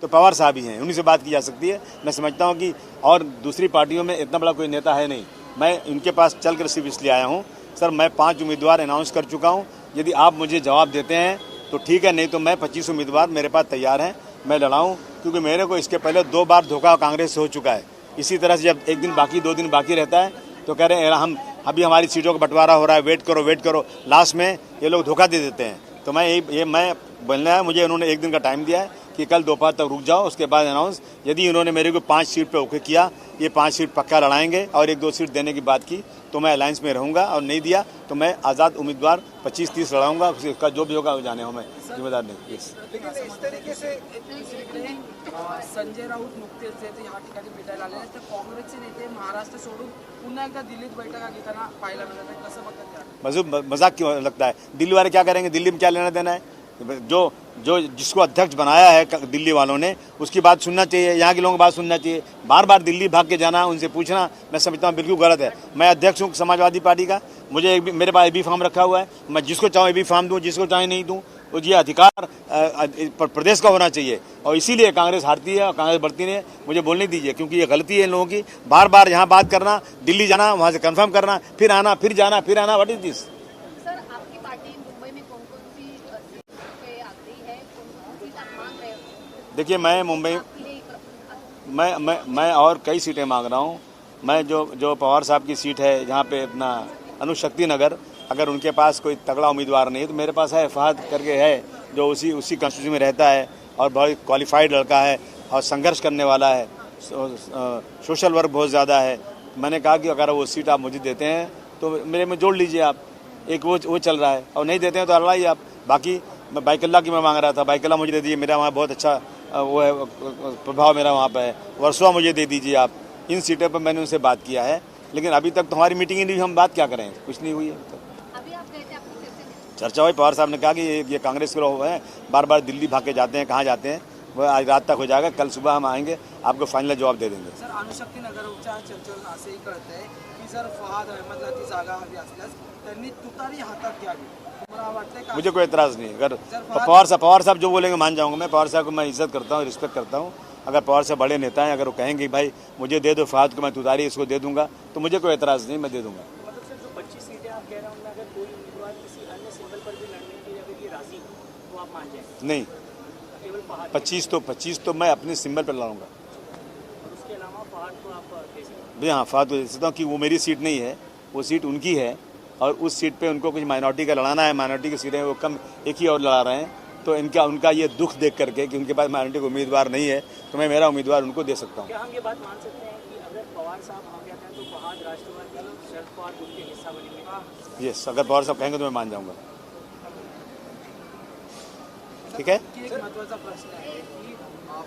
तो पवार साहब ही हैं, उन्हीं से बात की जा सकती है। मैं समझता हूँ कि और दूसरी पार्टियों में इतना बड़ा कोई नेता है नहीं। मैं इनके पास चल कर सिर्फ इसलिए आया हूँ, सर मैं 5 उम्मीदवार अनाउंस कर चुका हूँ, यदि आप मुझे जवाब देते हैं तो ठीक है, नहीं तो मैं 25 उम्मीदवार मेरे पास तैयार हैं, मैं लड़ाऊँ। क्योंकि मेरे को इसके पहले 2 बार धोखा कांग्रेस से हो चुका है। इसी तरह से जब एक दिन बाकी 2 दिन बाकी रहता है तो कह रहे हैं हम अभी हमारी सीटों का बंटवारा हो रहा है, वेट करो, लास्ट में ये लोग धोखा दे देते हैं। तो मैं बोलना है, मुझे उन्होंने 1 दिन का टाइम दिया है कि कल दोपहर तक रुक जाओ, उसके बाद अनाउंस। यदि इन्होंने मेरे को 5 सीट पे ओके किया, ये 5 सीट पक्का लड़ाएंगे और 1-2 सीट देने की बात की तो मैं अलायंस में रहूंगा, और नहीं दिया तो मैं आज़ाद उम्मीदवार 25-30 लड़ाऊंगा, उसका जो भी होगा जाने हो, मैं जिम्मेदार नहीं। लेकिन इस तरीके से संजय राऊत नुकतेच या ठिकाणी भेटायला आले, तर काँग्रेसचे नेते महाराष्ट्र सोडून पुन्हा एकदा दिल्लीत बैठका घेताना पाहायला मिळत आहे, कसं बघतात? मजाक क्यों लगता है? दिल्ली वाले क्या करेंगे? दिल्ली में क्या लेना देना है? जो जिसको अध्यक्ष बनाया है दिल्ली वालों ने, उसकी बात सुनना चाहिए, यहाँ के लोगों की बात सुनना चाहिए। बार बार दिल्ली भाग के जाना, उनसे पूछना, मैं समझता हूँ बिल्कुल गलत है। मैं अध्यक्ष हूँ समाजवादी पार्टी का, मुझे मेरे पास एबी फॉर्म रखा हुआ है, मैं जिसको चाहूँ एबी फॉर्म दूँ, जिसको चाहे नहीं दूँ, तो ये अधिकार प्रदेश का होना चाहिए। और इसीलिए कांग्रेस हारती है और कांग्रेस बढ़ती नहीं है। मुझे बोलने दीजिए, क्योंकि ये गलती है इन लोगों की। बार बार यहाँ बात करना, दिल्ली जाना, वहाँ से कंफर्म करना, फिर आना, फिर जाना, फिर आना, व्हाट इज दिस? सर, आपकी पार्टी मुंबई में कौन-कौन सी सीट पे आती है, कौन-कौन सी सीट आप मांग रहे हो? देखिए, मैं मुंबई मैं और कई सीटें मांग रहा हूँ। मैं जो पवार साहब की सीट है जहाँ पे अपना अनुशक्ति नगर, अगर उनके पास कोई तगड़ा उम्मीदवार नहीं है तो मेरे पास है, फहद करके है, जो उसी कॉन्स्टिट्यूंसी में रहता है और बहुत क्वालिफाइड लड़का है और संघर्ष करने वाला है, सोशल वर्क बहुत ज़्यादा है। मैंने कहा कि अगर वो सीट आप मुझे देते हैं तो मेरे में जोड़ लीजिए आप। एक वो चल रहा है, और नहीं देते हैं तो लड़ाइए आप। बाकी मैं बाइकल्ला की मैं मांग रहा था, बाइकल्ला मुझे दे दीजिए, मेरा वहाँ बहुत अच्छा वो है, प्रभाव मेरा वहाँ पे है। वर्सोवा मुझे दे दीजिए आप। इन सीटों पर मैंने उनसे बात किया है, लेकिन अभी तक तो हमारी मीटिंग ही नहीं, हम बात क्या करें, कुछ नहीं हुई है अभी तक। चर्चा हुई, पवार साहब ने कहा कि ये कांग्रेस के लोग हैं, बार बार दिल्ली भाग के जाते हैं, कहाँ जाते हैं, वह आज रात तक हो जाएगा, कल सुबह हम आएंगे, आपको फाइनल जवाब दे देंगे। सर, अनुशक्ती नगरच्या चर्चेवरून असंही कळतंय की जर फहाद अहमदला ती जागा हवी असल्यास त्यांनी तुतारी हातात घ्यावी, तुम्हाला वाटतंय का? मुझे कोई एतराज़ नहीं। अगर पवार साहब जो बोलेंगे मान जाऊँगा मैं। पवार साहब को मैं इज्जत करता हूँ, रिस्पेक्ट करता हूँ। अगर पवार साहब बड़े नेता हैं, अगर वो कहेंगे भाई मुझे दे दो फहाद को, मैं तुतारी इसको दे दूँगा, तो मुझे कोई एतराज़ नहीं, मैं दे दूँगा। मतलब सर, जो 25 सीटें आप कह रहे हैं उनमें अगर कोई उम्मीदवार किसी अन्य सिंबल पर भी लड़ने के लिए अगर ये राजी तो आप मान जाएंगे? नहीं, केवल फहाद? 25 तो मैं अपने सिंबल पर लड़ूंगा। उसके अलावा फहाद को आप दे सकते भाई हाँ, फहाद को दे सकता हूँ कि वो मेरी सीट नहीं है, वो सीट उनकी है, और उस सीट पे उनको कुछ माइनॉरिटी का लड़ाना है। माइनॉरिटी की सीटें वो कम, एक ही और लड़ा रहे हैं, तो उनका ये दुख देख करके कि उनके पास माइनॉरिटी का उम्मीदवार नहीं है, तो मैं मेरा उम्मीदवार उनको दे सकता हूँ। क्या हम ये बात मान सकते हैं कि अगर पवार साहब आ जाते हैं तो फहाद राष्ट्रवादी शरद पवार ग्रुप के हिस्सा बनेंगे? यस, अगर पवार साहब कहेंगे तो मैं मान जाऊँगा। ठीक है। एक महत्त्वाचा प्रश्न आहे की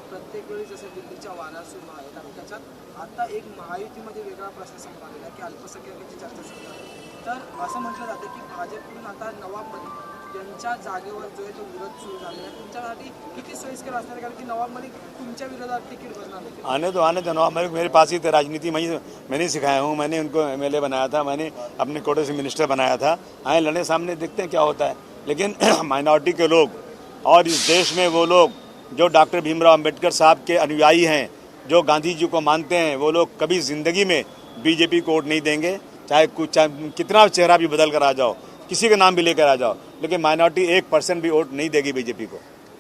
प्रत्येक वेळी जसं दिल्लीच्या वारा सुरू आहेत आणि त्याच्यात आता एक महायुतीमध्ये वेगळा प्रश्न समोर आलेला आहे की अल्पसंख्याकांची चर्चा सुरू आहे। तर असं म्हटलं जातं की भाजपकडून आता नवाब मलिक यांच्या जागेवर जो आहे तो विरोध सुरू झालेला आहे। तुमच्यासाठी किती सोयीस्कर असणार, कारण की नवाब मलिक तुमच्या विरोधात तिकीट भरणार नाही? आने दो नवाब मलिक मेरे पास ही थे। राजनीति मैंने सिखाया हूँ, मैंने उनको MLA बनाया था, मैंने अपने कोटे से मिनिस्टर बनाया था। आए लड़े सामने, देखते हैं क्या होता है। लेकिन माइनॉरिटी के लोग और इस देश में वो लोग जो डॉक्टर भीमराव अंबेडकर साहब के अनुयायी हैं, जो गांधी जी को मानते हैं, वो लोग कभी ज़िंदगी में बीजेपी को वोट नहीं देंगे। चाहे कितना चेहरा भी बदल कर आ जाओ, किसी का नाम भी लेकर आ जाओ, लेकिन माइनॉरिटी 1% भी वोट नहीं देगी बीजेपी को।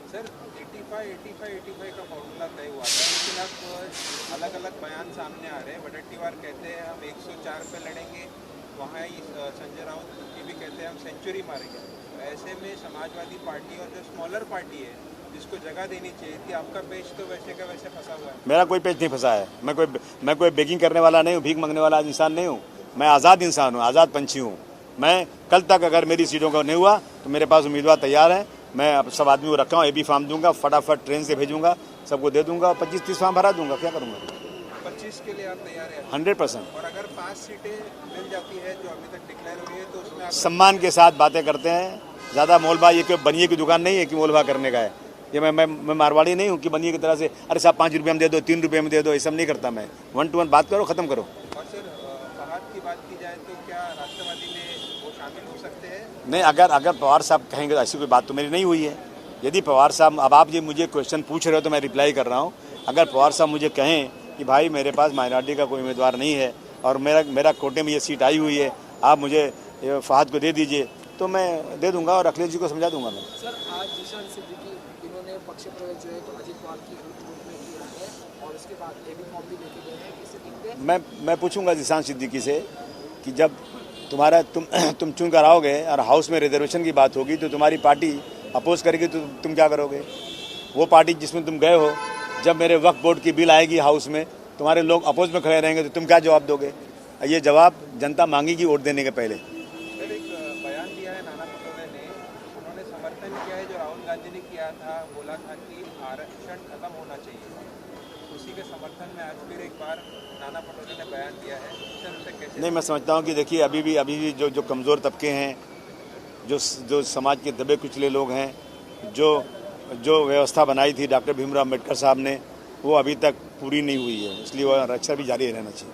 सर, 85 का फॉर्मूला तय हुआ था, लेकिन अब अलग अलग बयान सामने आ रहे हैं। वडेट्टीवार कहते हैं हम 104 पे लड़ेंगे, वहाँ ही संजय राउत भी कहते हैं हम सेंचुरी मारेंगे। ऐसे में समाजवादी पार्टी और जो स्मॉलर पार्टी है जिसको जगह देनी चाहिए थी, आपका पेज तो वैसे का वैसे फंसा हुआ है। मेरा कोई पेज नहीं फंसा है। मैं कोई बेगिंग करने वाला नहीं हूँ, भीख मांगने वाला इंसान नहीं हूँ। मैं आज़ाद इंसान हूँ, आज़ाद पंछी हूँ। मैं कल तक अगर मेरी सीटों का नहीं हुआ तो मेरे पास उम्मीदवार तैयार हैं। मैं अब सब आदमी को रखा हूँ, एबी फॉर्म दूंगा, फटाफट ट्रेन से भेजूंगा, सबको दे दूंगा, 25-30 फॉर्म भरा दूंगा। क्या करूँगा? 25 के लिए आप तैयार हैं? 100%। और अगर 5 सीटें मिल जाती है जो अभी तक डिक्लेयर हुई है तो उसमें आप सम्मान के साथ बातें करते हैं। ज़्यादा मोलभाव, ये कोई बनिए की दुकान नहीं है कि मोलभाव करने का है। ये मैं मारवाड़ी नहीं हूँ कि बनिए की तरह से अरे साहब 5 रुपये में दे दो, 3 रुपये में दे दो, ये सब नहीं करता मैं। 1 to 1 बात करो, ख़त्म करो। और सर, फहाद की बात की जाए तो क्या राष्ट्रवादी में वो शामिल हो सकते हैं? नहीं, अगर पवार साहब कहेंगे ऐसी कोई बात तो मेरी नहीं हुई है। यदि पवार साहब, अब आप ये मुझे क्वेश्चन पूछ रहे हो तो मैं रिप्लाई कर रहा हूँ, अगर पवार साहब मुझे कहें कि भाई मेरे पास माइनॉरिटी का कोई उम्मीदवार नहीं है और मेरा कोटे में ये सीट आई हुई है, आप मुझे फहद को दे दीजिए, तो मैं दे दूंगा और अखिलेश जी को समझा दूंगा मैं। सर आज जीशान सिद्दीकी इन्होंने पक्ष प्रवेश जो है अजित पवार की ग्रुप में किया है और उसके बाद एबी फॉर्म भी लेके गए हैं, किसी दिन पे मैं पूछूंगा जीशान सिद्दीकी से कि जब तुम चुन कर आओगे और हाउस में रिजर्वेशन की बात होगी तो तुम्हारी पार्टी अपोज करेगी तो तुम क्या करोगे? वो पार्टी जिसमें तुम गए हो, जब मेरे वक्फ बोर्ड की बिल आएगी हाउस में, तुम्हारे लोग अपोज में खड़े रहेंगे तो तुम क्या जवाब दोगे? ये जवाब जनता मांगेगी वोट देने के पहले। सर एक बयान दिया है नाना पटोले ने, उन्होंने समर्थन किया है जो राहुल गांधी ने किया था, बोला था कि आरक्षण खत्म होना चाहिए, उसी के समर्थन में आज फिर एक बार नाना पटोले ने बयान दिया है। सर उसे कैसे? नहीं, मैं समझता हूँ कि देखिए अभी भी जो कमज़ोर तबके हैं, जो समाज के दबे कुचले लोग हैं, जो व्यवस्था बनाई थी डॉक्टर भीमराव अम्बेडकर साहब ने, वो अभी तक पूरी नहीं हुई है, इसलिए वो रक्षा भी जारी रहना चाहिए।